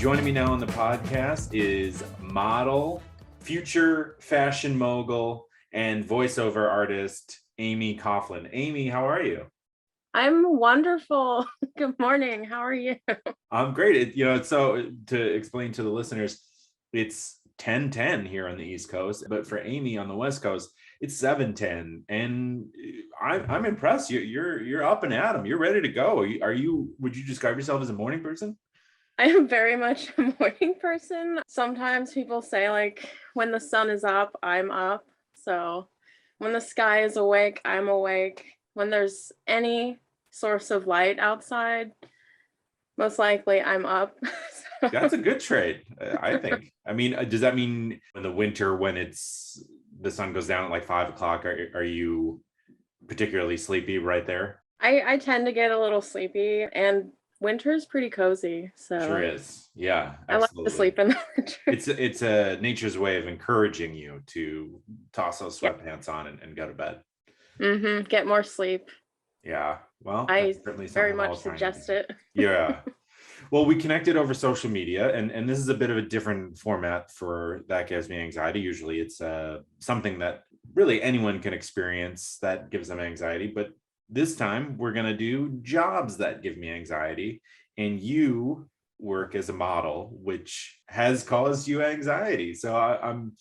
Joining me now on the podcast is model, future fashion mogul, and voiceover artist, Amy Coffland. Amy, how are you? I'm wonderful. Good morning. How are you? I'm great. It's so to explain to the listeners, it's 10:10 here on the East Coast, but for Amy on the West Coast, it's 7:10, and I'm impressed. You're up and at 'em. You're ready to go. Are you? Would you describe yourself as a morning person? I am very much a morning person. Sometimes people say, like, when the sun is up, I'm up. So when the sky is awake, I'm awake. When there's any source of light outside, most likely I'm up. That's a good trait, I think. I mean, does that mean in the winter when the sun goes down at like 5 o'clock, are you particularly sleepy right there? I tend to get a little sleepy, and winter is pretty cozy. Sure So is. Yeah, I like to absolutely. sleep in the winter. It's a nature's way of encouraging you to toss those Yeah. sweatpants on and go to bed. Get more sleep. Yeah, well, I that's certainly very something we're all much trying to do. suggest it. Yeah. Well, we connected over social media, and this is a bit of a different format for That Gives Me Anxiety. Usually it's something that really anyone can experience that gives them anxiety. But this time we're going to do jobs that give me anxiety. And you work as a model, which has caused you anxiety. So I'm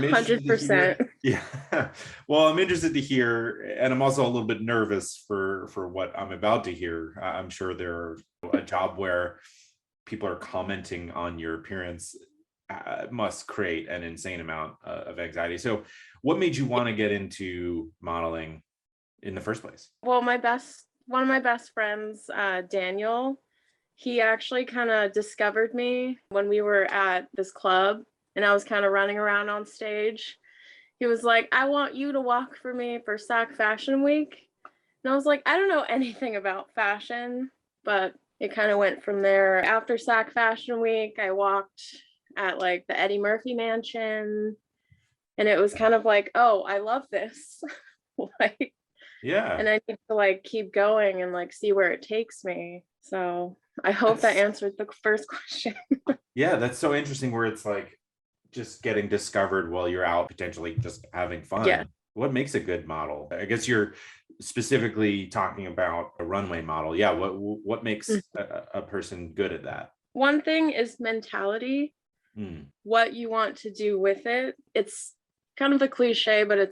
interested to hear. 100%. Yeah. Well, I'm interested to hear, and I'm also a little bit nervous for what I'm about to hear. I'm sure there are a job where people are commenting on your appearance must create an insane amount of anxiety. So, what made you want to get into modeling in the first place? Well, one of my best friends, Daniel, he actually kind of discovered me when we were at this club and I was kind of running around on stage. He was like, I want you to walk for me for SAC Fashion Week. And I was like, I don't know anything about fashion, but it kind of went from there. After SAC Fashion Week, I walked at like the Eddie Murphy Mansion, and it was kind of like, oh, I love this. Like, Yeah, and I need to like keep going and like see where it takes me. So I hope that that's answered the first question. yeah, that's so interesting. Where it's like just getting discovered while you're out potentially just having Yeah. fun. What makes a good model? I guess you're specifically talking about a runway model. Yeah, what makes a person good at that? One thing is mentality, Mm, what you want to do with it. It's kind of a cliche, but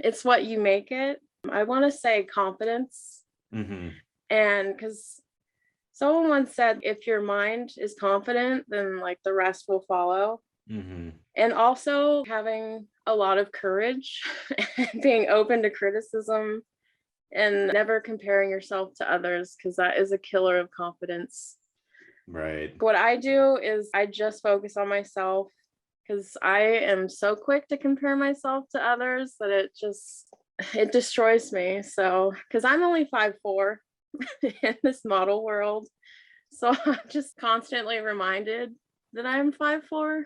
it's what you make it. I want to say confidence. hmm And because someone once said, if your mind is confident, then like the rest will follow. hmm And also having a lot of courage and being open to criticism and never comparing yourself to others, because that is a killer of confidence. Right. What I do is I just focus on myself because I am so quick to compare myself to others that it destroys me. So, because I'm only 5'4" in this model world. So I'm just constantly reminded that I'm 5'4".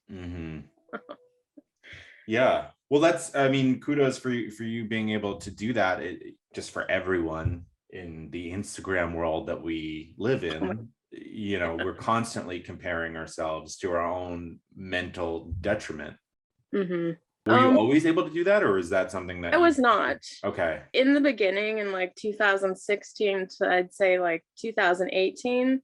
hmm Yeah. Well, I mean, kudos for you being able to do that. Just for everyone in the Instagram world that we live Oh in, we're constantly comparing ourselves to our own mental detriment. hmm Were you always able to do that, or is that something I that you? was not. Okay. In the beginning, in like 2016 to I'd say like 2018,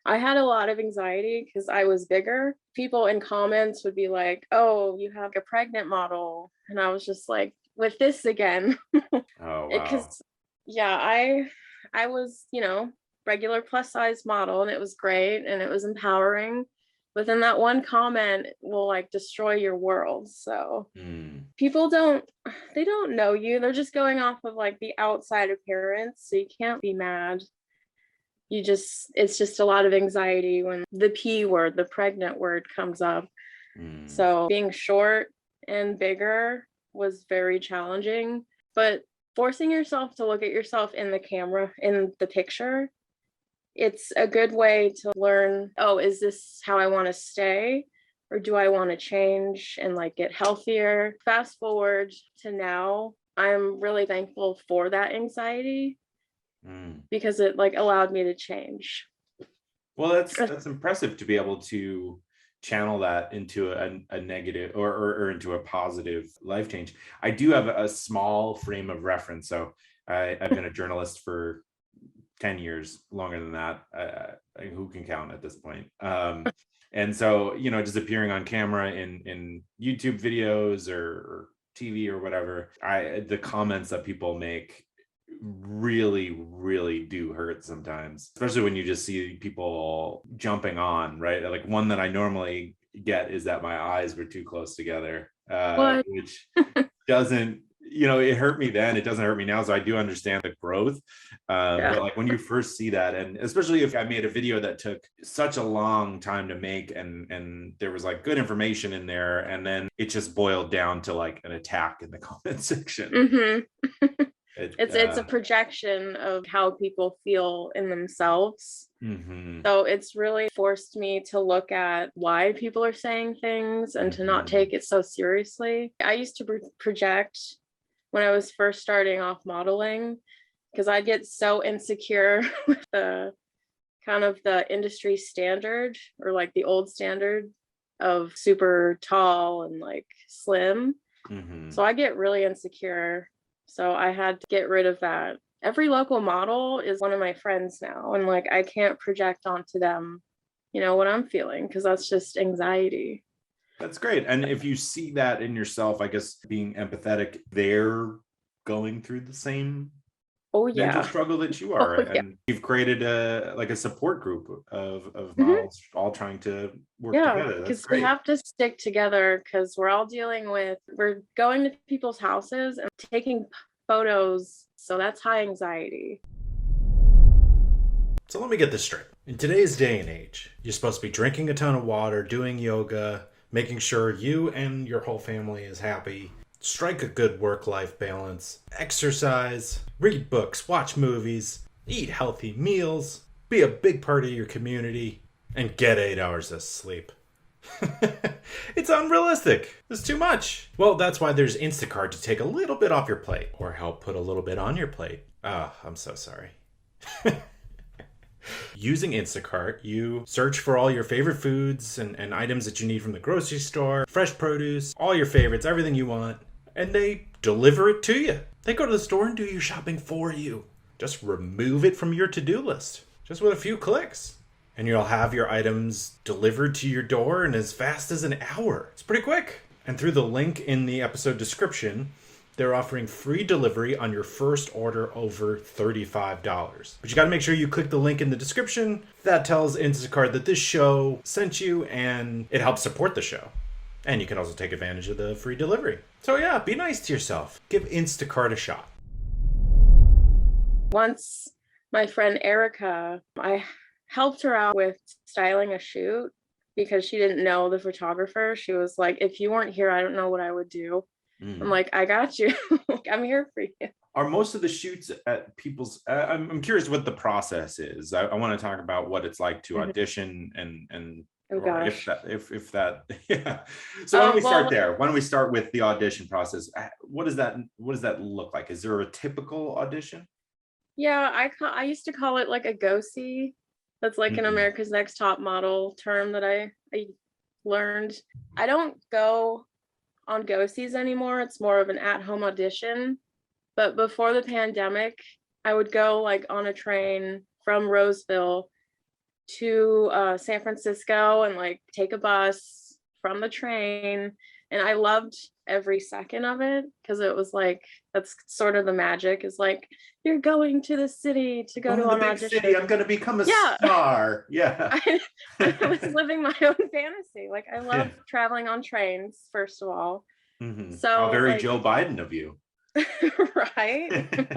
I had a lot of anxiety because I was bigger. People in comments would be like, oh, you have a pregnant model. And I was just like, with this again. Oh, wow. Because yeah, I was, regular plus size model, and it was great and it was empowering. But then that one comment will like destroy your world. So Mm, people they don't know you. They're just going off of like the outside appearance. So you can't be mad. It's just a lot of anxiety when the P word, the pregnant word, comes up. mm. So being short and bigger was very challenging, but forcing yourself to look at yourself in the camera, in the picture, it's a good way to learn, oh, is this how I want to stay? Or do I want to change and like get healthier? Fast forward to now, I'm really thankful for that anxiety Mm. because it like allowed me to change. Well, that's impressive to be able to channel that into a negative or into a positive life change. I do have a small frame of reference. So I've been a journalist for 10 years, longer than that. Who can count at this point? And so, just appearing on camera in YouTube videos or TV or whatever, the comments that people make really, really do hurt sometimes, especially when you just see people jumping on, right? Like one that I normally get is that my eyes were too close together, which doesn't, it hurt me then. It doesn't hurt me now. So I do understand the growth. But like when you first see that, and especially if I made a video that took such a long time to make and there was like good information in there, and then it just boiled down to like an attack in the comment section. Mm-hmm. It's a projection of how people feel in themselves. Mm-hmm. So it's really forced me to look at why people are saying things and to not take it so seriously. I used to project when I was first starting off modeling, because I get so insecure with the kind of the industry standard, or like the old standard of super tall and like slim. Mm-hmm. So I get really insecure. So I had to get rid of that. Every local model is one of my friends now. And like, I can't project onto them, what I'm feeling, because that's just anxiety. That's great. And if you see that in yourself, I guess being empathetic, they're going through the same mental struggle that you are. And you've created a support group of models all trying to work together. Because we have to stick together, because we're going to people's houses and taking photos. So that's high anxiety. So let me get this straight. In today's day and age, you're supposed to be drinking a ton of water, doing yoga, making sure you and your whole family is happy, strike a good work-life balance, exercise, read books, watch movies, eat healthy meals, be a big part of your community, and get 8 hours of sleep. It's unrealistic. It's too much. Well, that's why there's Instacart to take a little bit off your plate, or help put a little bit on your plate. I'm so sorry. Using Instacart, you search for all your favorite foods and items that you need from the grocery store, fresh produce, all your favorites, everything you want, and they deliver it to you. They go to the store and do your shopping for you. Just remove it from your to-do list, just with a few clicks. And you'll have your items delivered to your door in as fast as an hour. It's pretty quick. And through the link in the episode description, they're offering free delivery on your first order over $35. But you got to make sure you click the link in the description. That tells Instacart that this show sent you, and it helps support the show. And you can also take advantage of the free delivery. So yeah, be nice to yourself. Give Instacart a shot. Once my friend Erica, I helped her out with styling a shoot because she didn't know the photographer. She was like, if you weren't here, I don't know what I would do. I'm like, I got you. I'm here for you. Are most of the shoots at people's, I'm curious what the process is. I want to talk about what it's like to audition and oh gosh. if that, yeah. So why don't we start there? Why don't we start with the audition process? What does that look like? Is there a typical audition? Yeah, I used to call it like a go-see. That's like an America's Next Top Model term that I learned. I don't go on go-sees anymore. It's more of an at-home audition. But before the pandemic, I would go like on a train from Roseville to San Francisco and like take a bus from the train. And I loved every second of it, because it was like, that's sort of the magic, is like, you're going to the city to go to an audition. City. I'm going to become a star. Yeah. I was living my own fantasy. Like, I love traveling on trains, first of all. So how very Joe Biden of you. Right.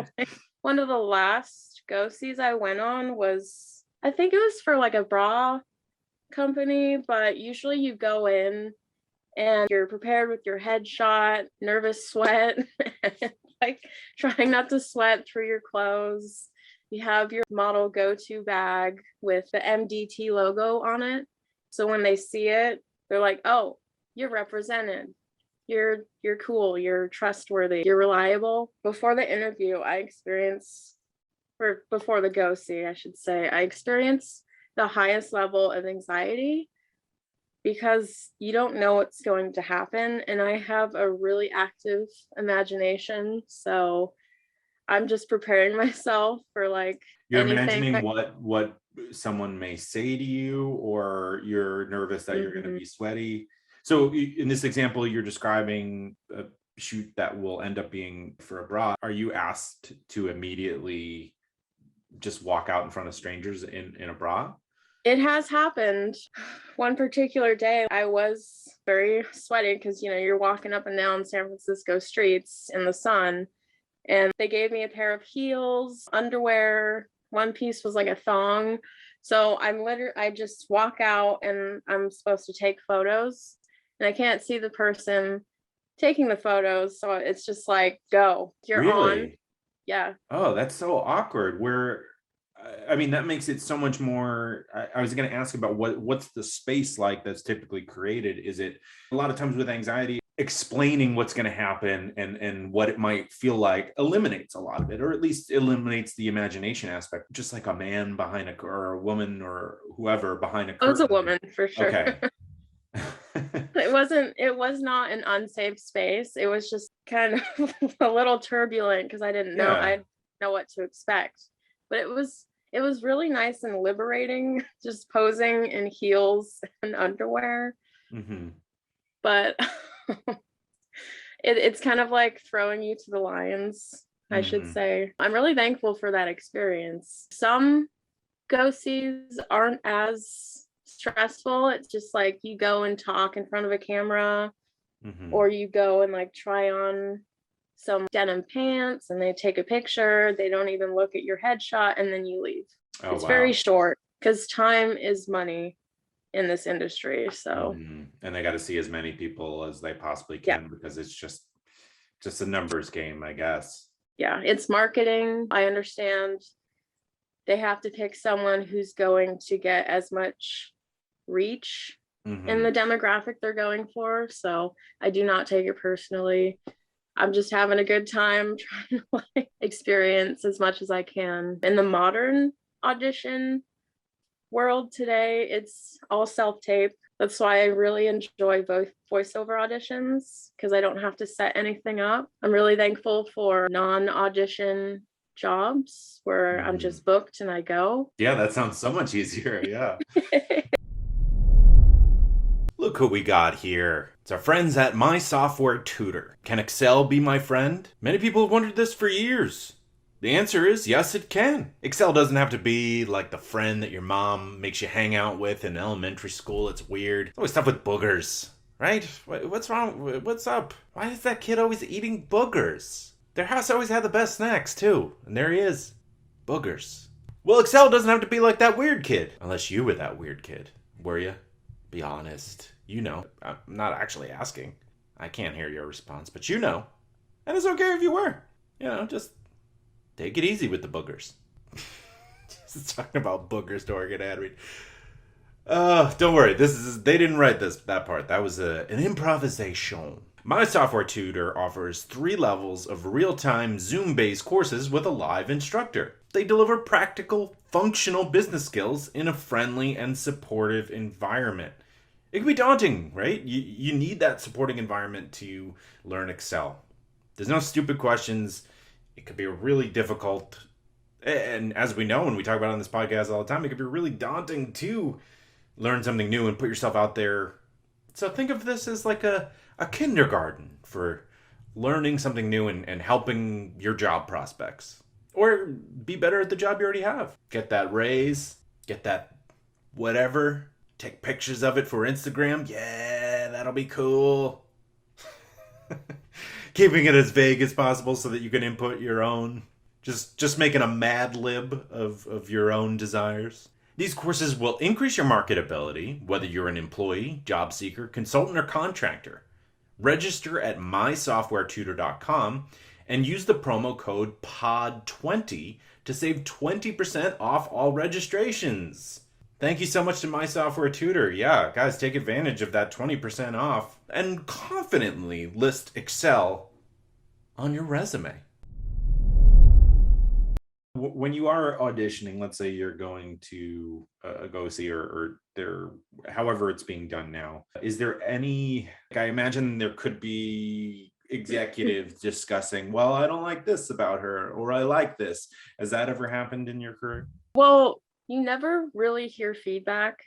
One of the last go-sees I went on was, I think it was for like a bra company, but usually you go in and you're prepared with your headshot, nervous sweat, like trying not to sweat through your clothes. You have your model go-to bag with the MDT logo on it. So when they see it, they're like, oh, you're represented. You're cool. You're trustworthy. You're reliable. Before the interview, before the go-see, I should say, I experienced the highest level of anxiety because you don't know what's going to happen. And I have a really active imagination. So I'm just preparing myself for like You're anything imagining that. what someone may say to you, or you're nervous that you're going to Mhm. be sweaty. So in this example, you're describing a shoot that will end up being for a bra. Are you asked to immediately just walk out in front of strangers in a bra? It has happened. One particular day, I was very sweaty because, you're walking up and down San Francisco streets in the sun. And they gave me a pair of heels, underwear. One piece was like a thong. So I just walk out and I'm supposed to take photos. And I can't see the person taking the photos. So it's just like, go, you're on. Really? Yeah. Oh, that's so awkward. I mean, that makes it so much more. I was going to ask about what's the space like that's typically created. Is it a lot of times with anxiety, explaining what's going to happen and what it might feel like eliminates a lot of it, or at least eliminates the imagination aspect, just like a man behind or a woman or whoever behind a I was a curtain. woman for sure. Okay. It was not an unsafe space. It was just kind of a little turbulent because I didn't know Yeah. I didn't know what to expect. But it was really nice and liberating just posing in heels and underwear. Hmm. But it's kind of like throwing you to the lions, I should Hmm. say. I'm really thankful for that experience. Some go-sees aren't as stressful. It's just like you go and talk in front of a camera, Hmm. or you go and like try on some denim pants and they take a picture. They don't even look at your headshot and then you leave. Oh, It's very wow. short because time is money in this industry. So, And they got to see as many people as they possibly yeah, can, because it's just a numbers game, I guess. yeah, it's marketing. I understand they have to pick someone who's going to get as much reach in Hmm. the demographic they're going for. So, I do not take it personally. I'm just having a good time trying to like experience as much as I can. In the modern audition world today, it's all self-tape. That's why I really enjoy both voiceover auditions because I don't have to set anything up. I'm really thankful for non-audition jobs where I'm Hmm. just booked and I go. Yeah, that sounds so much easier. Yeah. Look who we got here. It's our friends at My Software Tutor. Can Excel be my friend? Many people have wondered this for years. The answer is yes, it can. Excel doesn't have to be like the friend that your mom makes you hang out with in elementary school. It's weird. It's always stuff with boogers, right? What's wrong? What's up? Why is that kid always eating boogers? Their house always had the best snacks, too. And there he is. Boogers. Well, Excel doesn't have to be like that weird kid. Unless you were that weird kid. Were you? Be honest. You know. I'm not actually asking. I can't hear your response, but you know. And it's okay if you were. Just take it easy with the boogers. Just talking about boogers to get ad read. Don't worry. They didn't write that part. That was an improvisation. My Software Tutor offers 3 levels of real-time Zoom-based courses with a live instructor. They deliver practical, functional business skills in a friendly and supportive environment. It can be daunting, right? You need that supporting environment to learn Excel. There's no stupid questions. It could be really difficult. And as we know, when we talk about it on this podcast all the time, it could be really daunting to learn something new and put yourself out there. So think of this as like a kindergarten for learning something new and helping your job prospects. Or be better at the job you already have. Get that raise, get that whatever, take pictures of it for Instagram. Yeah, that'll be cool. Keeping it as vague as possible so that you can input your own. Just making a mad lib of your own desires. These courses will increase your marketability, whether you're an employee, job seeker, consultant, or contractor. Register at mysoftwaretutor.com and use the promo code POD20 to save 20% off all registrations. Thank you so much to My Software Tutor. Yeah, guys, take advantage of that 20% off and confidently list Excel on your resume. When you are auditioning, let's say you're going to go see or there, however it's being done now, is there any, like, I imagine there could be executives discussing, well, I don't like this about her, or I like this. Has that ever happened in your career? Well, you never really hear feedback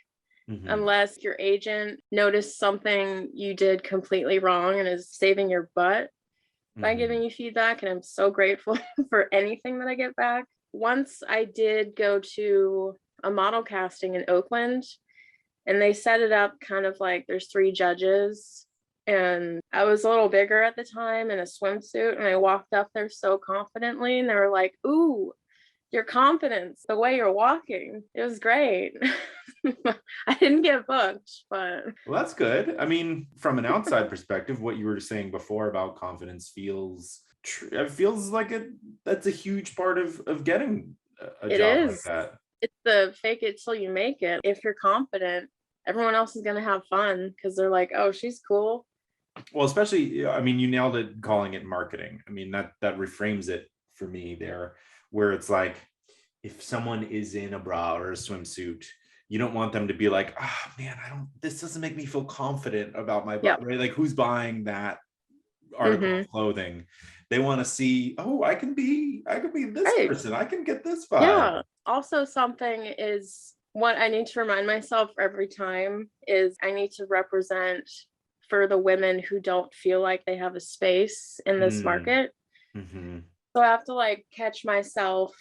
Mm-hmm. unless your agent noticed something you did completely wrong and is saving your butt by Mm-hmm. giving you feedback. And I'm so grateful for anything that I get back. Once I did go to a model casting in Oakland, and they set it up kind of like there's 3 judges. And I was a little bigger at the time in a swimsuit, and I walked up there so confidently, and they were like, "Ooh, your confidence, the way you're walking, it was great." I didn't get booked, but Well, that's good. I mean, from an outside perspective, what you were saying before about confidence feels it feels like that's a huge part of getting a it job like is. that. It's the fake it till you make it. If you're confident, everyone else is going to have fun because they're like, "Oh, she's cool." Well, especially, I mean, you nailed it calling it marketing. I mean, that reframes it for me there, where it's like, if someone is in a bra or a swimsuit, you don't want them to be like, ah, man, this doesn't make me feel confident about my Yep. body, right? Like, who's buying that article Mm-hmm. of clothing? They want to see, oh, I can be this Right. person. I can get this vibe. Yeah. Also, something is what I need to remind myself every time is I need to represent for the women who don't feel like they have a space in this market. Mm-hmm. So I have to like catch myself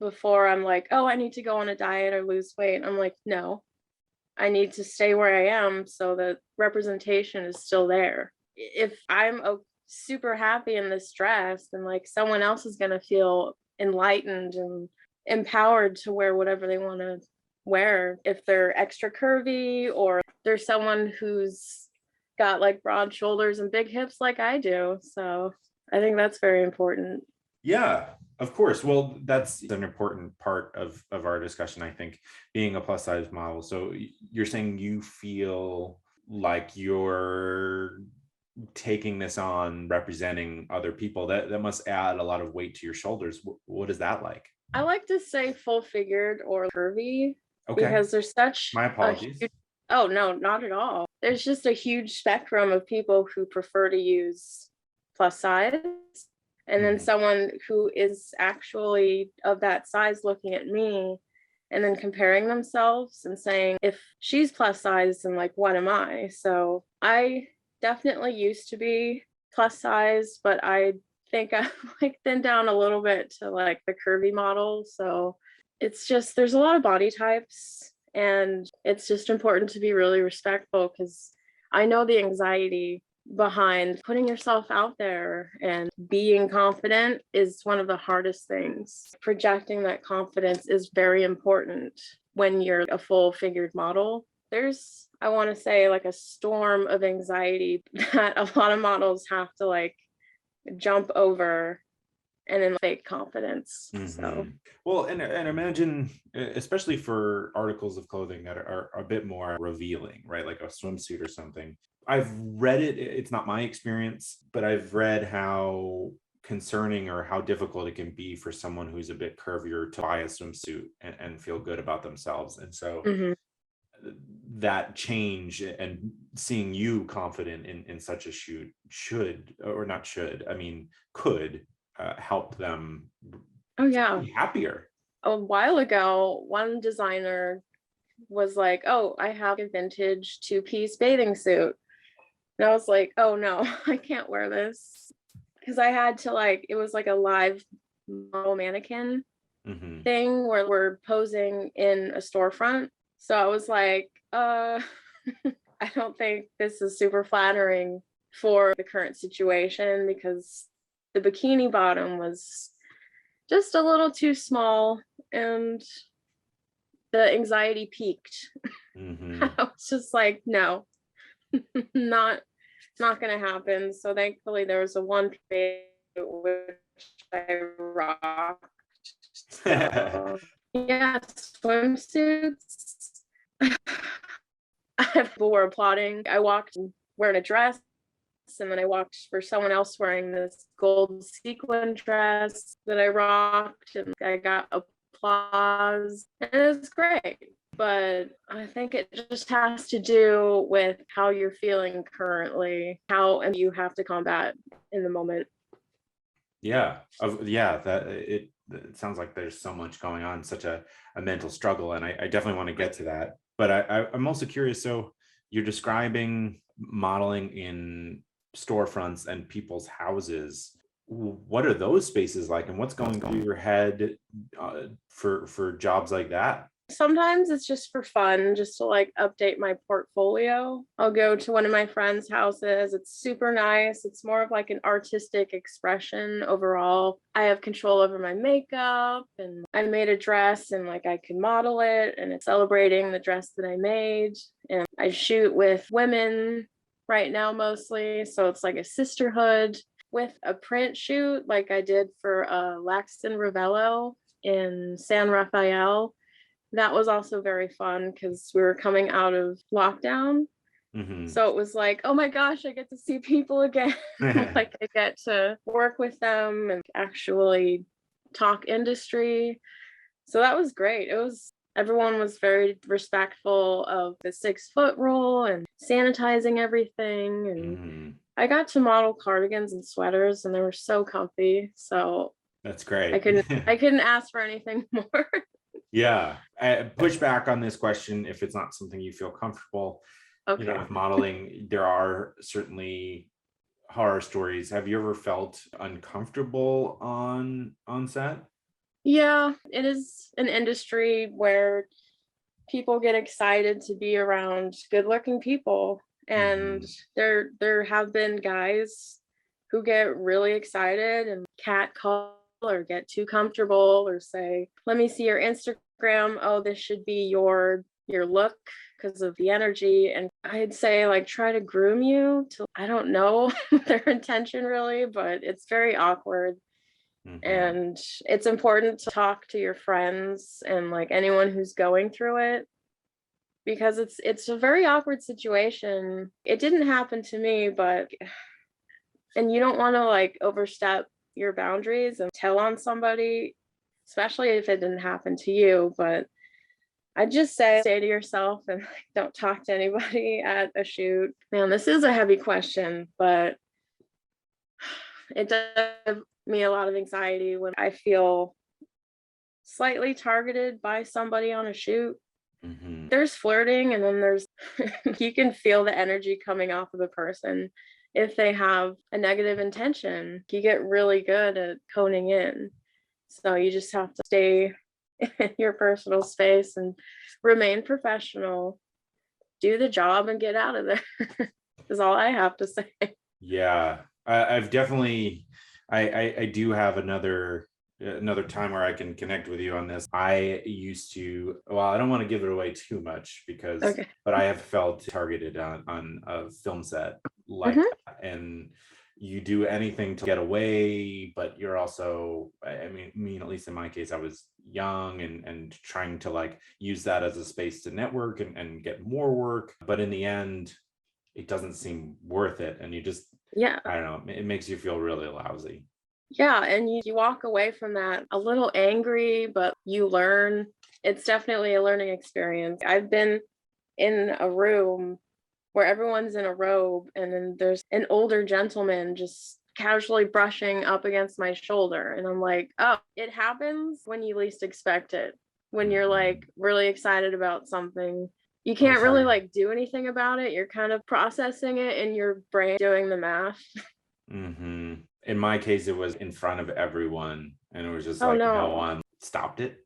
before I'm like, oh, I need to go on a diet or lose weight. I'm like, no, I need to stay where I am so that representation is still there. If I'm super happy in this dress, then like someone else is going to feel enlightened and empowered to wear whatever they want to wear. If they're extra curvy or there's someone who's got like broad shoulders and big hips like I do. So I think that's very important. Yeah, of course. Well, that's an important part of our discussion, I think, being a plus size model. So you're saying you feel like you're taking this on representing other people. That must add a lot of weight to your shoulders. What is that like? I like to say full figured or curvy Okay. because there's such My a apologies. huge, oh no, not at all. There's just a huge spectrum of people who prefer to use plus size. And then Mhm. someone who is actually of that size looking at me and then comparing themselves and saying, if she's plus size, then like, what am I? So I definitely used to be plus size, but I think I've like thinned down a little bit to like the curvy model. So it's just, there's a lot of body types, and it's just important to be really respectful because I know the anxiety behind putting yourself out there, and being confident is one of the hardest things. Projecting that confidence is very important when you're a full figured model. There's, I want to say, like a storm of anxiety that a lot of models have to like jump over and then fake confidence. So Mm-hmm. Well, and imagine, especially for articles of clothing that are a bit more revealing, right? Like a swimsuit or something. I've read it. It's not my experience, but I've read how concerning or how difficult it can be for someone who's a bit curvier to buy a swimsuit and feel good about themselves. And so mhm. that change and seeing you confident in such a shoot should, or not should, I mean, could help them Oh yeah. be happier. A while ago, one designer was like, "Oh, I have a vintage 2-piece bathing suit." And I was like, "Oh no, I can't wear this." Because I had to like, it was like a live model mannequin Mm-hmm. thing where we're posing in a storefront. So I was like, I don't think this is super flattering for the current situation because the bikini bottom was just a little too small and the anxiety peaked. Mm-hmm. I was just like, no, not gonna happen. So thankfully there was a one phase which I rocked. So yeah, swimsuits. People were applauding. I walked wearing a dress And then I walked for someone else wearing this gold sequin dress that I rocked, and I got applause, and it was great. But I think it just has to do with how you're feeling currently, how you have to combat in the moment. It sounds like there's so much going on, such a mental struggle, and I definitely want to get to that. But I'm also curious. So you're describing modeling in storefronts and people's houses. What are those spaces like, and what's going through your head for jobs like that? Sometimes it's just for fun, just to like update my portfolio. I'll go to one of my friends' houses. It's super nice. It's more of like an artistic expression overall. I have control over my makeup, and I made a dress and like I can model it, and it's celebrating the dress that I made. And I shoot with women right now mostly. So it's like a sisterhood with a print shoot like I did for Laxton Ravello in San Rafael. That was also very fun because we were coming out of lockdown. Mm-hmm. So it was like, oh my gosh, I get to see people again. Like I get to work with them and actually talk industry. So that was great. Everyone was very respectful of the 6-foot rule and sanitizing everything. And I got to model cardigans and sweaters, and they were so comfy. So that's great. I couldn't ask for anything more. Yeah. Push back on this question if it's not something you feel comfortable. Okay. With modeling, there are certainly horror stories. Have you ever felt uncomfortable on set? Yeah, it is an industry where people get excited to be around good-looking people, and there have been guys who get really excited and catcall or get too comfortable or say, let me see your Instagram. Oh, this should be your look because of the energy. And I'd say like try to groom you to, I don't know their intention really, but it's very awkward. And it's important to talk to your friends and like anyone who's going through it, because it's a very awkward situation. It didn't happen to me, and you don't want to like overstep your boundaries and tell on somebody, especially if it didn't happen to you. But I just say to yourself and like, don't talk to anybody at a shoot. Man, this is a heavy question, but it does give me a lot of anxiety when I feel slightly targeted by somebody on a shoot. There's flirting, and then there's you can feel the energy coming off of the person. If they have a negative intention, you get really good at honing in. So you just have to stay in your personal space and remain professional, do the job, and get out of there is all I have to say. Yeah, I've definitely, I do have another time where I can connect with you on this. I used to, well, I don't want to give it away too much because, but I have felt targeted on a film set like that. And you do anything to get away, but you're also, I mean, at least in my case, I was young and trying to like use that as a space to network and get more work. But in the end, it doesn't seem worth it. And you just, I don't know, it makes you feel really lousy. Yeah, and you walk away from that a little angry, but you learn. It's definitely a learning experience. I've been in a room where everyone's in a robe, and then there's an older gentleman just casually brushing up against my shoulder. And I'm like, oh, it happens when you least expect it. When you're like really excited about something, you can't really like do anything about it. You're kind of processing it in your brain, doing the math. In my case, it was in front of everyone, and it was just no one stopped it.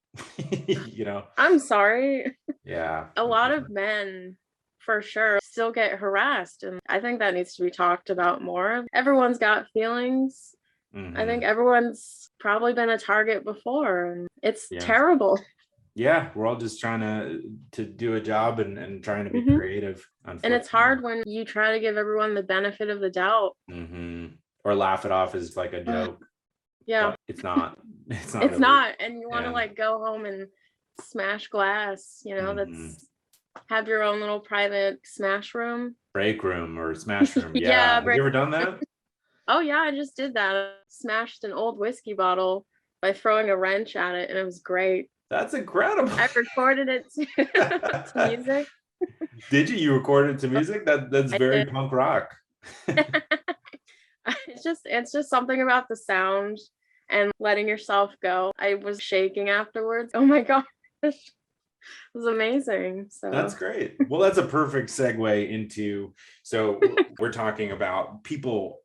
I'm sorry. Yeah. A lot of men for sure still get harassed, and I think that needs to be talked about more. Everyone's got feelings. I think everyone's probably been a target before, and it's terrible. Yeah, we're all just trying to do a job and trying to be creative. And it's hard when you try to give everyone the benefit of the doubt. Or laugh it off as like a joke. Yeah. But it's not. It's not. And you want to like go home and smash glass, that's have your own little private smash room. Break room or smash room. Yeah, Yeah. Have you ever done that? Oh yeah, I just did that. I smashed an old whiskey bottle by throwing a wrench at it, and it was great. That's incredible. I recorded it to music. Did you? You recorded it to music? That's I very did. punk rock. It's just something about the sound and letting yourself go. I was shaking afterwards. Oh my gosh. It was amazing. That's So great. Well, that's a perfect segue into, so we're talking about people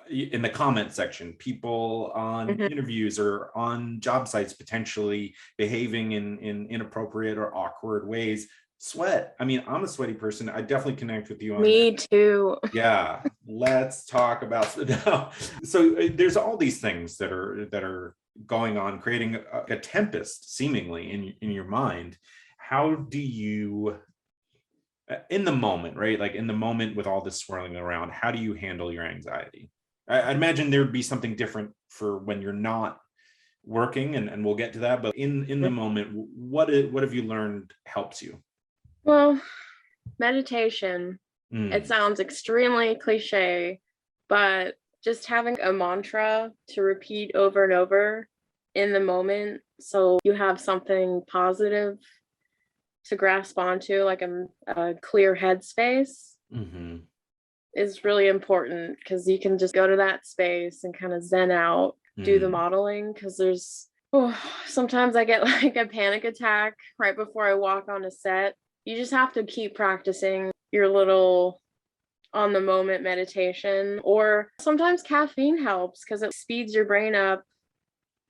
in the comment section, people on mhm. interviews or on job sites potentially behaving in inappropriate or awkward ways. Sweat. I mean, I'm a sweaty person. I definitely connect with you on that. Me too. Yeah, let's talk about no. So there's all these things that are going on, creating a tempest seemingly in your mind. How do you, in the moment, right? Like in the moment with all this swirling around, how do you handle your anxiety? I'd imagine there would be something different for when you're not working, and we'll get to that. But in the moment, what have you learned helps you? Well, meditation. It Mm, sounds extremely cliche, but just having a mantra to repeat over and over in the moment so you have something positive to grasp onto, like a clear headspace, mhm, is really important because you can just go to that space and kind of zen out, do the mm, modeling. Because sometimes I get like a panic attack right before I walk on a set. You just have to keep practicing your little on the moment meditation, or sometimes caffeine helps because it speeds your brain up.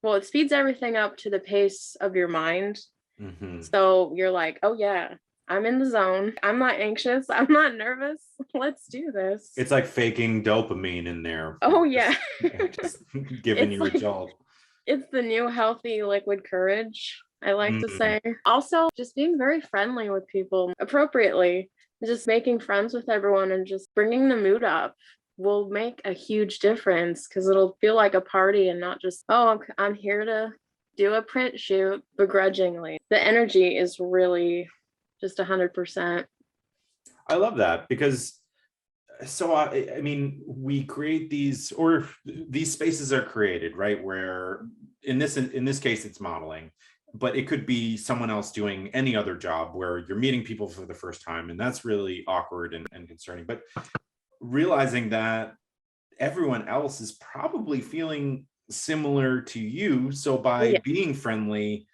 Well, it speeds everything up to the pace of your mind. mhm. So you're like, oh yeah, I'm in the zone. I'm not anxious. I'm not nervous. Let's do this. It's like faking dopamine in there, Oh yeah. just giving It's you a like jolt. it's the new healthy liquid courage, I like to Mm, say. Also, just being very friendly with people appropriately, just making friends with everyone and just bringing the mood up will make a huge difference because it'll feel like a party and not just, oh, I'm here to do a print shoot begrudgingly. The energy is really just 100%. I love that because so I mean, we create these, or these spaces are created, right? Where in this case, it's modeling, but it could be someone else doing any other job where you're meeting people for the first time, and that's really awkward and concerning. But realizing that everyone else is probably feeling similar to you, so Oh, by yeah. being friendly,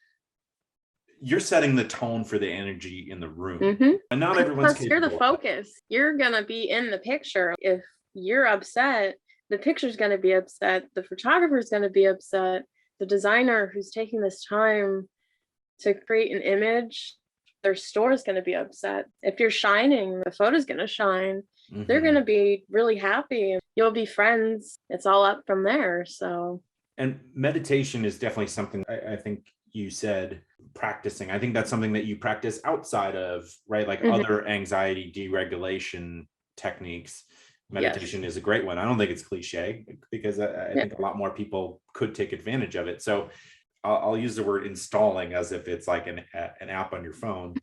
you're setting the tone for the energy in the room, Mm-hmm. and not everyone's Plus, you're the capable of that. focus. You're going to be in the picture. If you're upset, the picture's going to be upset. The photographer's going to be upset. The designer who's taking this time to create an image, their store is going to be upset. If you're shining, the photo's going to shine. They're going Mhm. to be really happy. You'll be friends. It's all up from there. So, And meditation is definitely something I think you said practicing. I think that's something that you practice outside of, right? Like mhm, other anxiety deregulation techniques. yes. Meditation is a great one. I don't think it's cliche because I Yeah. think a lot more people could take advantage of it. So I'll use the word installing as if it's like an app on your phone.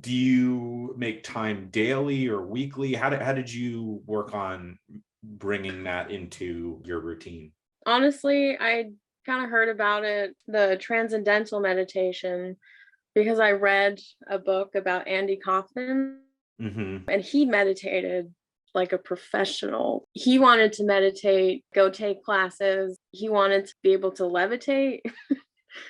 Do you make time daily or weekly? How did you work on bringing that into your routine? Honestly, I kind of heard about it, the transcendental meditation, because I read a book about Andy Kaufman Hmm. and he meditated like a professional. He wanted to meditate, go take classes. He wanted to be able to levitate.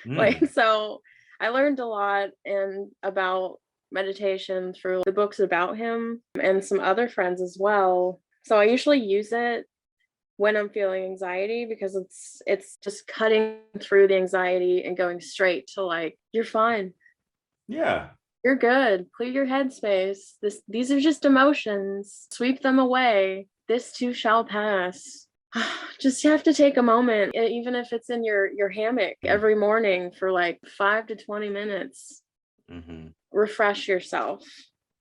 Like, Mm. so I learned a lot and about meditation through the books about him and some other friends as well. So I usually use it when I'm feeling anxiety because it's just cutting through the anxiety and going straight to like, you're fine. Yeah. You're good. Clear your headspace. These are just emotions. Sweep them away. This too shall pass. Just have to take a moment, even if it's in your hammock every morning for like 5 to 20 minutes. Hmm. Refresh yourself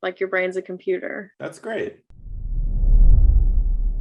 like your brain's a computer. That's great.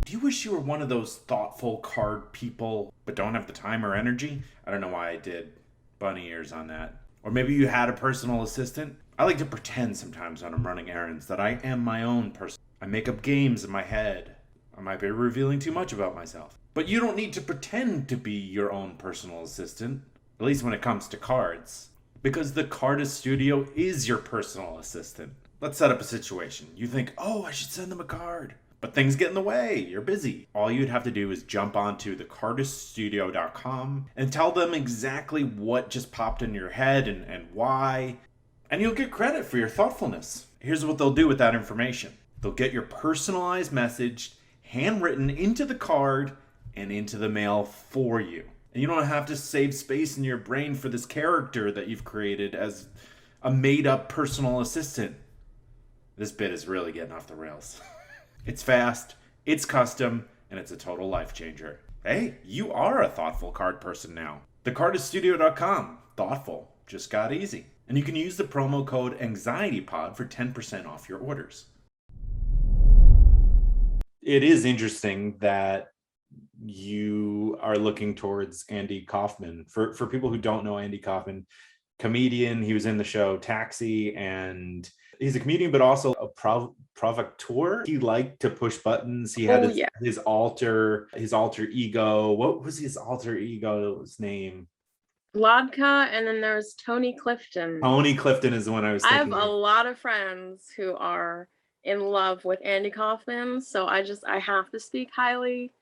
Do you wish you were one of those thoughtful card people but don't have the time or energy? I don't know why I did bunny ears on that. Or maybe you had a personal assistant. I like to pretend sometimes when I'm running errands that I am my own person. I make up games in my head. I might be revealing too much about myself. But you don't need to pretend to be your own personal assistant, at least when it comes to cards. Because the Cardist Studio is your personal assistant. Let's set up a situation. You think, oh, I should send them a card. But things get in the way. You're busy. All you'd have to do is jump onto thecardiststudio.com and tell them exactly what just popped in your head and why. And you'll get credit for your thoughtfulness. Here's what they'll do with that information. They'll get your personalized message handwritten into the card and into the mail for you. And you don't have to save space in your brain for this character that you've created as a made-up personal assistant. This bit is really getting off the rails. It's fast, it's custom, and it's a total life changer. Hey, you are a thoughtful card person now. Thecardiststudio.com. Thoughtful. Just got easy. And you can use the promo code AnxietyPod for 10% off your orders. It is interesting that you are looking towards Andy Kaufman. For people who don't know Andy Kaufman, comedian, he was in the show Taxi, and he's a comedian, but also a provocateur. He liked to push buttons. He had his alter ego. What was his alter ego's name? Vodka, and then there's Tony Clifton. Tony Clifton is the one I was thinking. I have a lot of friends who are in love with Andy Kaufman, so I have to speak highly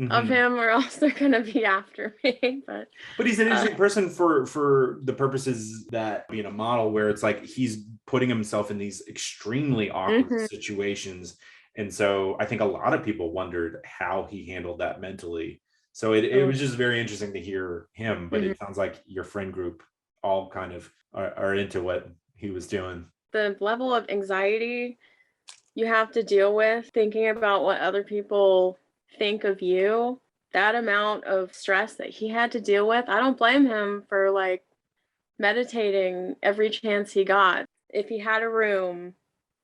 of him, or else they're gonna be after me. But he's an interesting person for the purposes that being a model, where it's like he's putting himself in these extremely awkward situations, and so I think a lot of people wondered how he handled that mentally. So it was just very interesting to hear him, but it sounds like your friend group all kind of are into what he was doing. The level of anxiety you have to deal with thinking about what other people think of you, that amount of stress that he had to deal with, I don't blame him for like meditating every chance he got. If he had a room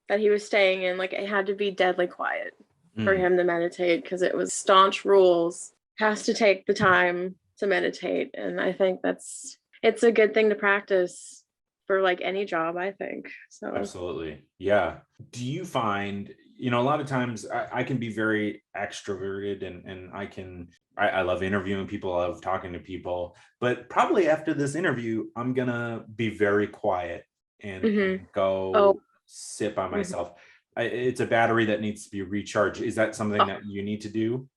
that he was staying in, like it had to be deadly quiet for him to meditate, because it was staunch rules. Has to take the time to meditate. And I think it's a good thing to practice for like any job, I think. So absolutely. Yeah. Do you find, a lot of times I can be very extroverted and I love interviewing people, I love talking to people, but probably after this interview, I'm going to be very quiet and go sit by myself. It's a battery that needs to be recharged. Is that something that you need to do?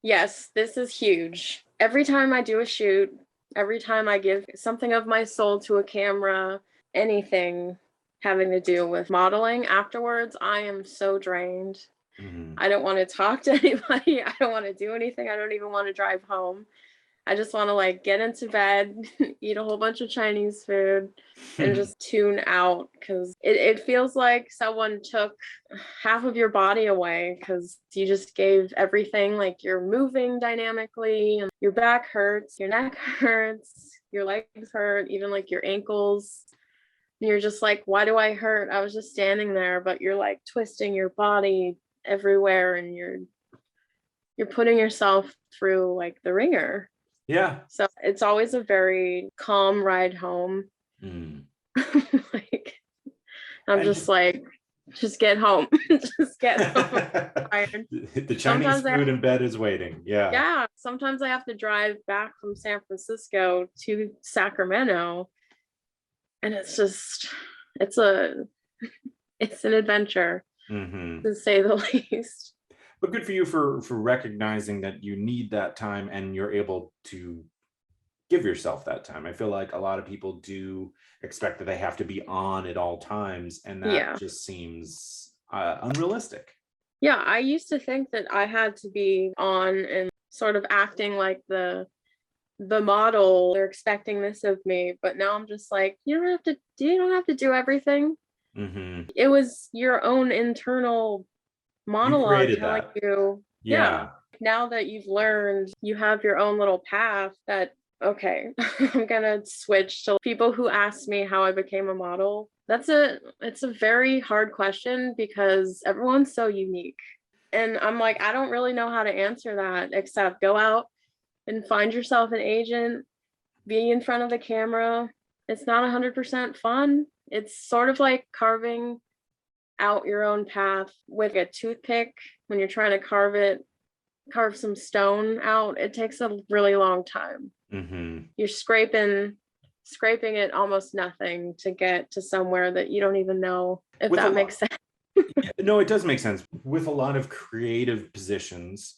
Yes, this is huge. Every time I do a shoot, every time I give something of my soul to a camera, anything having to do with modeling afterwards, I am so drained. I don't want to talk to anybody. I don't want to do anything. I don't even want to drive home. I just want to like get into bed, eat a whole bunch of Chinese food, and just tune out, because it feels like someone took half of your body away, because you just gave everything. Like you're moving dynamically, and your back hurts, your neck hurts, your legs hurt, even like your ankles. And you're just like, why do I hurt? I was just standing there, but you're like twisting your body everywhere, and you're putting yourself through like the ringer. Yeah. So it's always a very calm ride home. Like I'm just like, just get home. Just get home. I'm tired. The Chinese food in bed is waiting. Yeah. Yeah. Sometimes I have to drive back from San Francisco to Sacramento. And it's just, it's an adventure, to say the least. But good for you for recognizing that you need that time and you're able to give yourself that time. I feel like a lot of people do expect that they have to be on at all times, and that just seems unrealistic. Yeah, I used to think that I had to be on and sort of acting like the model. They're expecting this of me, but now I'm just like, you don't have to do everything. It was your own internal monologue telling you, now that you've learned, you have your own little path, that okay, I'm gonna switch to people who ask me how I became a model. It's a very hard question, because everyone's so unique, and I'm like, I don't really know how to answer that, except go out and find yourself an agent, be in front of the camera. It's not 100% fun. It's sort of like carving out your own path with a toothpick. When you're trying to carve some stone out, it takes a really long time. You're scraping it almost nothing to get to somewhere that you don't even know, if that makes sense. No, it does make sense. With a lot of creative positions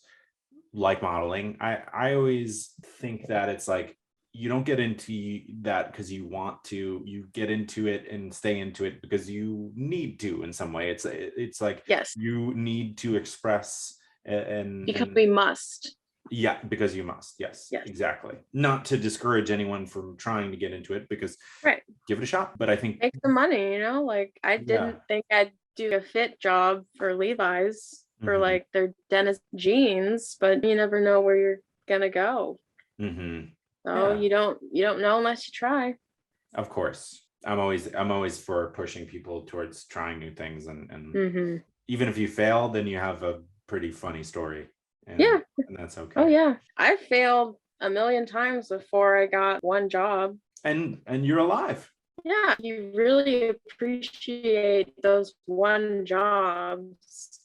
like modeling, I always think that it's like, you don't get into that because you want to. You get into it and stay into it because you need to in some way. It's like, yes, you need to express because we must. Yeah, because you must. Yes, exactly. Not to discourage anyone from trying to get into it, because give it a shot. But I think make the money, like I didn't think I'd do a fit job for Levi's for like their dentist jeans, but you never know where you're gonna go. So you don't know unless you try. Of course. I'm always for pushing people towards trying new things, and even if you fail, then you have a pretty funny story. And that's okay. Oh yeah. I failed a million times before I got one job. And you're alive. Yeah, you really appreciate those one jobs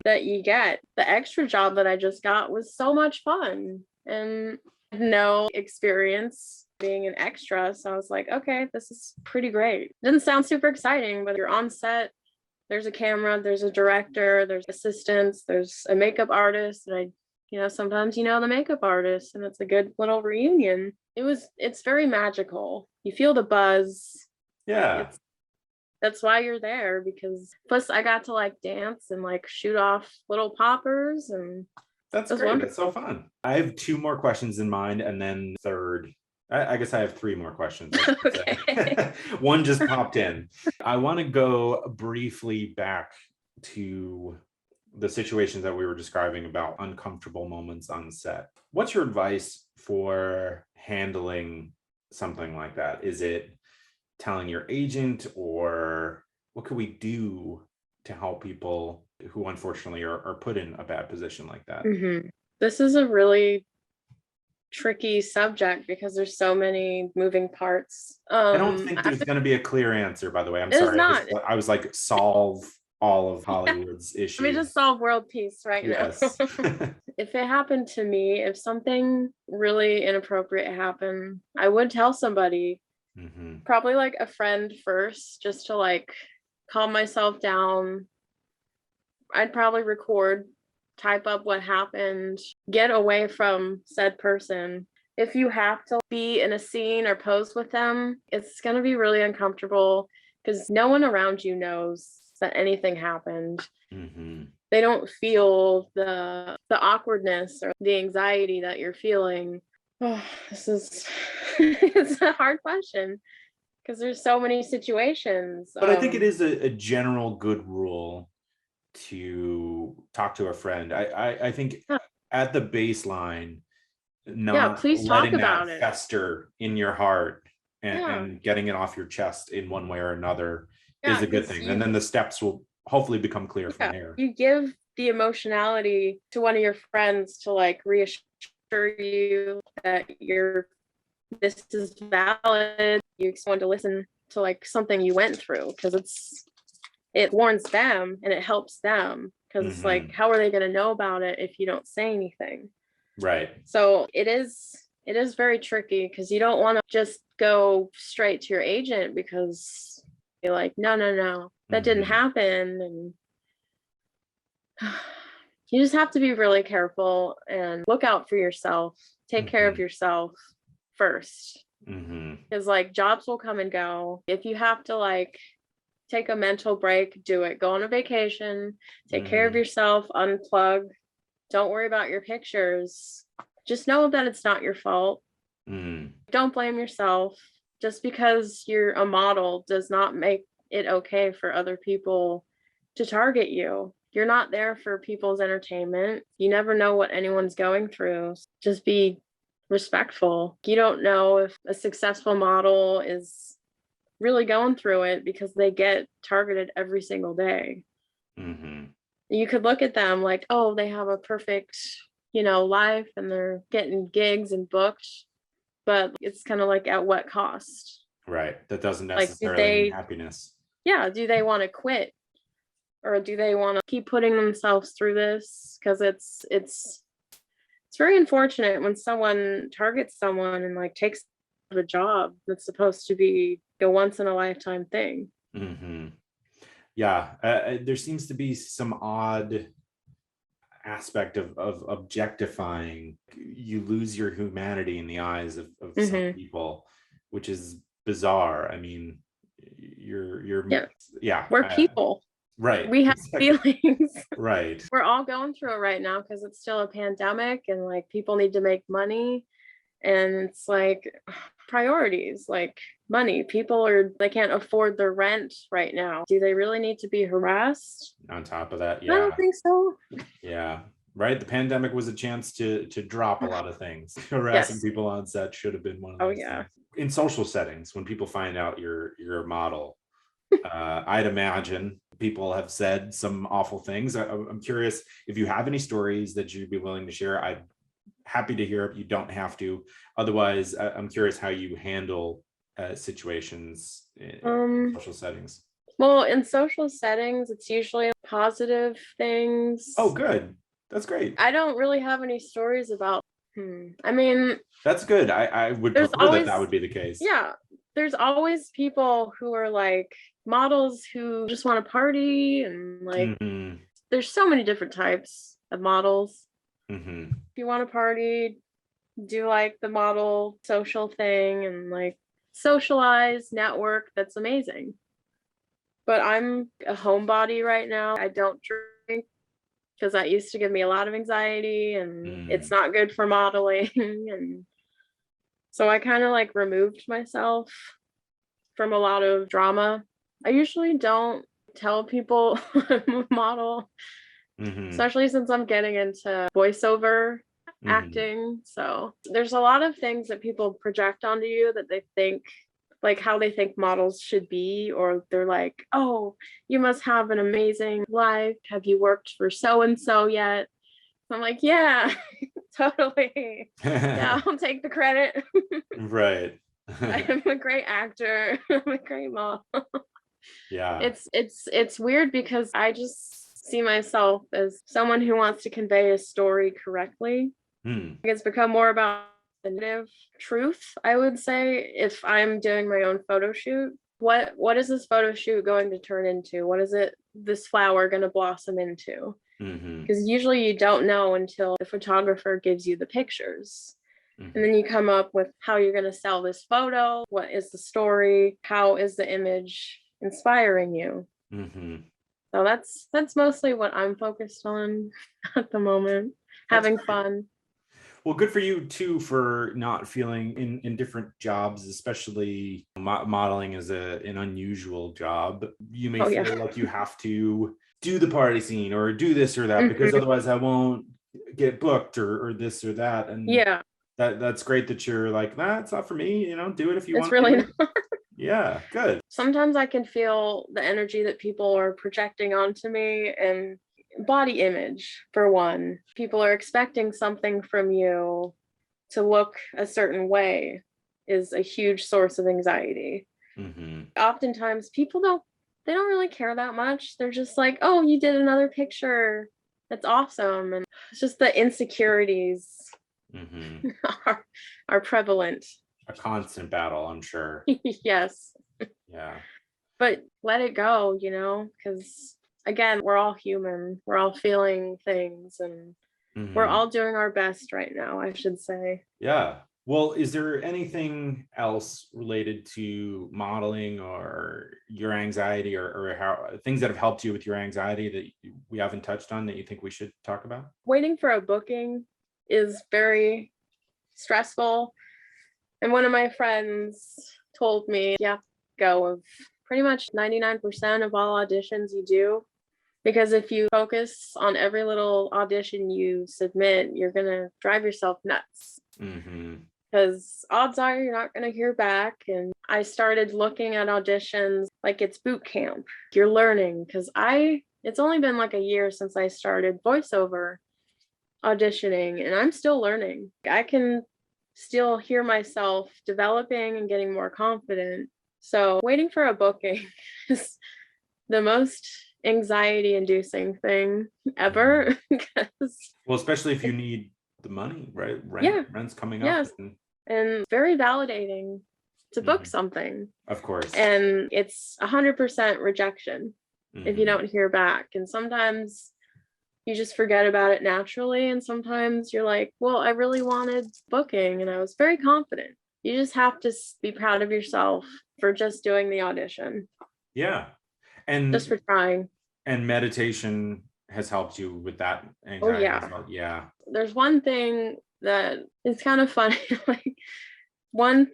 that you get. The extra job that I just got was so much fun, and no experience being an extra. So I was like, okay, this is pretty great. Didn't sound super exciting, but you're on set. There's a camera, there's a director, there's assistants, there's a makeup artist, and sometimes the makeup artist, and it's a good little reunion. It's very magical. You feel the buzz. Yeah. That's why you're there, because plus I got to like dance and like shoot off little poppers, and that's great. Wonderful. That's so fun. I have 2 more questions in mind, and then third, I guess I have 3 more questions. Okay. One just popped in. I want to go briefly back to the situations that we were describing about uncomfortable moments on set. What's your advice for handling something like that? Is it telling your agent, or what could we do to help people who unfortunately are put in a bad position like that? This is a really tricky subject because there's so many moving parts. I don't think there's going to be a clear answer, by the way. I'm sorry. I was like, solve all of Hollywood's issues. Let me just solve world peace right now. If it happened to me, if something really inappropriate happened, I would tell somebody, probably like a friend first, just to like calm myself down. I'd probably type up what happened, get away from said person. If you have to be in a scene or pose with them, it's going to be really uncomfortable because no one around you knows that anything happened. They don't feel the awkwardness or the anxiety that you're feeling. Oh, it's a hard question because there's so many situations. But I think it is a general good rule to talk to a friend. I think at the baseline, please letting talk about that it fester in your heart and getting it off your chest in one way or another is a good thing. And then the steps will hopefully become clear from there. You give the emotionality to one of your friends to like reassure you that this is valid. You want to listen to like something you went through, because it warns them and it helps them, because it's like, how are they going to know about it if you don't say anything? Right. So it is very tricky, because you don't want to just go straight to your agent because you're like, no, that didn't happen. And you just have to be really careful and look out for yourself. Take care of yourself first, because like jobs will come and go. If you have to like take a mental break, do it. Go on a vacation, take care of yourself, unplug. Don't worry about your pictures. Just know that it's not your fault. Don't blame yourself. Just because you're a model does not make it okay for other people to target you. You're not there for people's entertainment. You never know what anyone's going through. Just be respectful. You don't know if a successful model is really going through it, because they get targeted every single day. You could look at them like, oh, they have a perfect, life, and they're getting gigs and booked, but it's kind of like, at what cost? Right. That doesn't Like, do necessarily mean they, happiness. yeah, do they want to quit, or do they want to keep putting themselves through this? Because it's very unfortunate when someone targets someone and like takes a job that's supposed to be a once in a lifetime thing. Hmm. Yeah. There seems to be some odd aspect of objectifying. You lose your humanity in the eyes of some Hmm. people, which is bizarre. I mean, you're Yeah, yeah, we're people. right, We have exactly, feelings. right. We're all going through it right now because it's still a pandemic and like people need to make money. And it's like priorities, like money. They can't afford their rent right now. Do they really need to be harassed? On top of that, I don't yeah, think so. yeah, right. The pandemic was a chance to drop a lot of things. Harassing Yes. people on set should have been one of Oh, those yeah. things. In social settings, when people find out you're a model, I'd imagine people have said some awful things. I'm curious if you have any stories that you'd be willing to share. I'd happy to hear it. You don't have to. Otherwise, I'm curious how you handle situations in Um, social settings. well, in social settings, it's usually positive things. Oh, good. That's great. I don't really have any stories about, I mean, That's good. I would there's prefer that always, that would be the case. yeah, there's always people who are like models who just want to party and like, Hmm. there's so many different types of models. Hmm. If you want to party, do like the model social thing and like socialize, network, that's amazing. But I'm a homebody right now. I don't drink because that used to give me a lot of anxiety and it's Mm. not good for modeling. And so I kind of like removed myself from a lot of drama. I usually don't tell people I'm a model, Hmm. especially since I'm getting into voiceover Hmm. acting. So there's a lot of things that people project onto you that they think, like how they think models should be, or they're like, oh, you must have an amazing life. Have you worked for so and so yet? I'm like, yeah, totally. Yeah, I'll take the credit. Right. I am a great actor. I'm a great mom. Yeah. It's weird because I just see myself as someone who wants to convey a story correctly. Hmm. It's become more about the narrative truth, I would say. If I'm doing my own photo shoot, what is this photo shoot going to turn into? What is it this flower going to blossom into? Hmm. Because usually you don't know until the photographer gives you the pictures. And Hmm. then you come up with how you're going to sell this photo. What is the story? How is the image inspiring you? Hmm. So that's mostly what I'm focused on at the moment. That's Having great. fun. Well, good for you too for not feeling in different jobs, especially modeling is an unusual job. You may Oh yeah. feel like you have to do the party scene or do this or that because Mhm. otherwise I won't get booked or this or that. And Yeah, that's great that you're like, nah, it's not for me. Do it if you it's want to do really it. Yeah, good. sometimes I can feel the energy that people are projecting onto me, and body image for one. People are expecting something from you to look a certain way is a huge source of anxiety. Hmm. Oftentimes they don't really care that much. They're just like, "Oh, you did another picture. That's awesome." And it's just the insecurities Hmm. are are prevalent. A constant battle, I'm sure. Yes. Yeah. But let it go, because again, we're all human. We're all feeling things and we're Hmm. all doing our best right now, I should say. Yeah. Well, is there anything else related to modeling or your anxiety or how things that have helped you with your anxiety that we haven't touched on that you think we should talk about? Waiting for a booking is very stressful. And one of my friends told me you have to go of pretty much 99% of all auditions you do. Because if you focus on every little audition you submit, you're going to drive yourself nuts. Hmm. Because odds are you're not going to hear back. And I started looking at auditions like it's boot camp. You're learning because it's only been like a year since I started voiceover auditioning and I'm still learning. I can still hear myself developing and getting more confident. So waiting for a booking is the most anxiety inducing thing ever. Because Well, especially if you need the money, right? yeah, Rent's coming up. yes, and very validating to book Mhm. something. Of course. And it's 100% rejection if you Mhm. don't hear back. And sometimes you just forget about it naturally. And sometimes you're like, well, I really wanted booking and I was very confident. You just have to be proud of yourself for just doing the audition, Yeah. just And for trying. meditation has helped you with that Oh, anxiety as yeah. well. Yeah. There's one thing that is kind of funny. Like, one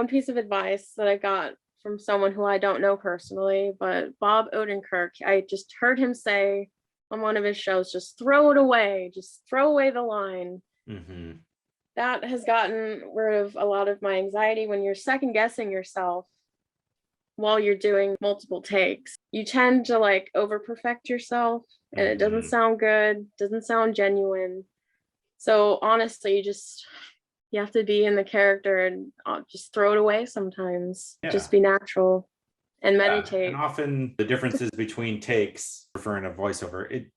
piece of advice that I got from someone who I don't know personally, but Bob Odenkirk, I just heard him say on one of his shows, just throw it away, just throw away the line. Mm-hmm. That has gotten rid of a lot of my anxiety. When you're second guessing yourself while you're doing multiple takes, you tend to like over perfect yourself and it doesn't Mm-hmm. sound good, doesn't sound genuine. So honestly, you have to be in the character and just throw it away sometimes. Yeah. Just be natural and Yeah. And meditate. often the differences between takes, referring to voiceover, it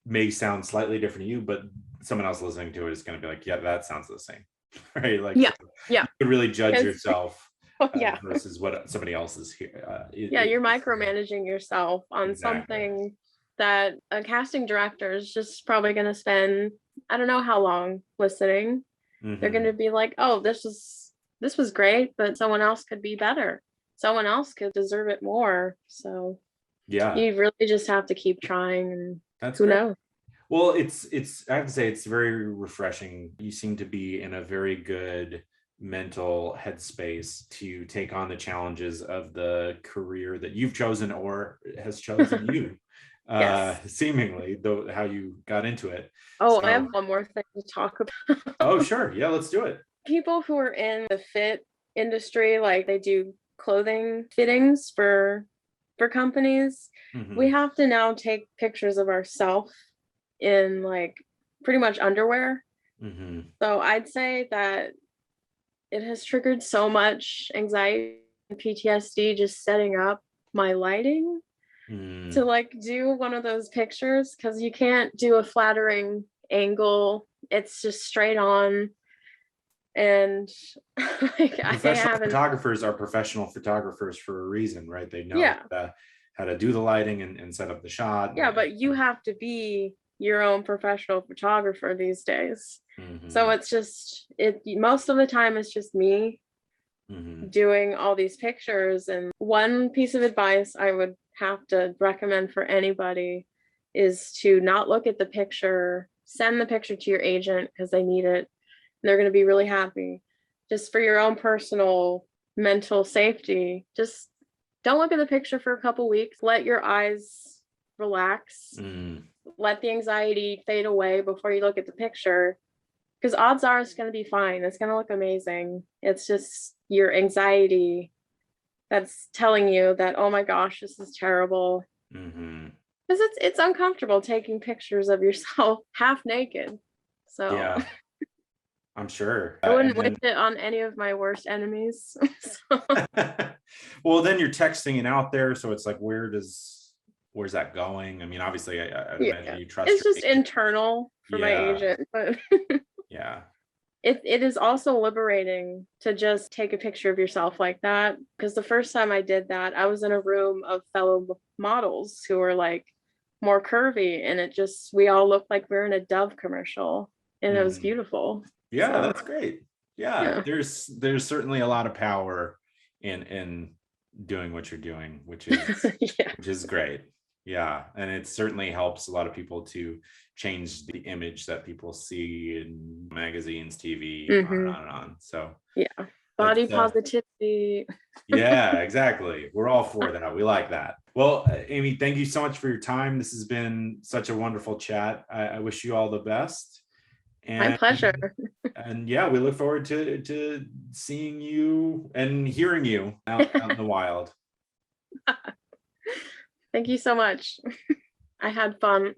may sound slightly different to you, but someone else listening to it is going to be like, yeah, that sounds the same. Right. Like, Yeah. so Yeah. you could really judge yourself Oh, yeah. versus what somebody else is here. Yeah. You're micromanaging yourself on Exactly. something that a casting director is just probably going to spend, I don't know how long listening. They're going Mm-hmm. to be like, oh, this was great, but someone else could be better. Someone else could deserve it more. So Yeah. you really just have to keep trying, and That's who great. knows? Well, it's I have to say it's very refreshing. You seem to be in a very good mental headspace to take on the challenges of the career that you've chosen or has chosen you. Yes. Seemingly, though, how you got into it. Oh, I So, have one more thing to talk oh, about. sure. Yeah, let's do it. People who are in the fit industry, like they do clothing fittings for companies, we Hmm. have to now take pictures of ourselves in like pretty much underwear. Hmm. So I'd say that it has triggered so much anxiety and PTSD just setting up my lighting to Mm. like do one of those pictures, because you can't do a flattering angle. It's just straight on. And like I Professional haven't, photographers are professional photographers for a reason, right? They know yeah, how to do the lighting and set up the shot. yeah, but you have to be your own professional photographer these days. So Hmm. it's just, it most of the time it's just me Hmm. doing all these pictures. And one piece of advice I would have to recommend for anybody is to not look at the picture, send the picture to your agent because they need it. And they're going to be really happy. Just for your own personal mental safety, just don't look at the picture for a couple weeks. Let your eyes relax. Mm. Let the anxiety fade away before you look at the picture, because odds are it's going to be fine. It's going to look amazing. It's just your anxiety that's telling you that, oh my gosh, this is terrible. Hmm. Because it's uncomfortable taking pictures of yourself half naked. So Yeah, I'm sure. I wouldn't And wish then, it on any of my worst enemies. So, well, then you're texting it out there, so it's like, where's that going? I mean, obviously, I'd imagine yeah, you trust it's your just agent. internal for my Yeah, agent, but yeah. it is also liberating to just take a picture of yourself like that. Because the first time I did that, I was in a room of fellow models who were like more curvy, and it just, we all looked like we were in a Dove commercial, and it was Hmm. beautiful. Yeah, So that's great. Yeah, yeah. there's certainly a lot of power in doing what you're doing, Yeah. which is great. Yeah, and it certainly helps a lot of people to change the image that people see in magazines, TV, on and Hmm. on and on. So Yeah. Body that's positivity. yeah, exactly. We're all for that. We like that. Well, Amy, thank you so much for your time. This has been such a wonderful chat. I wish you all the best. My And pleasure. yeah, we look forward to seeing you and hearing you out in the wild. Thank you so much. I had fun.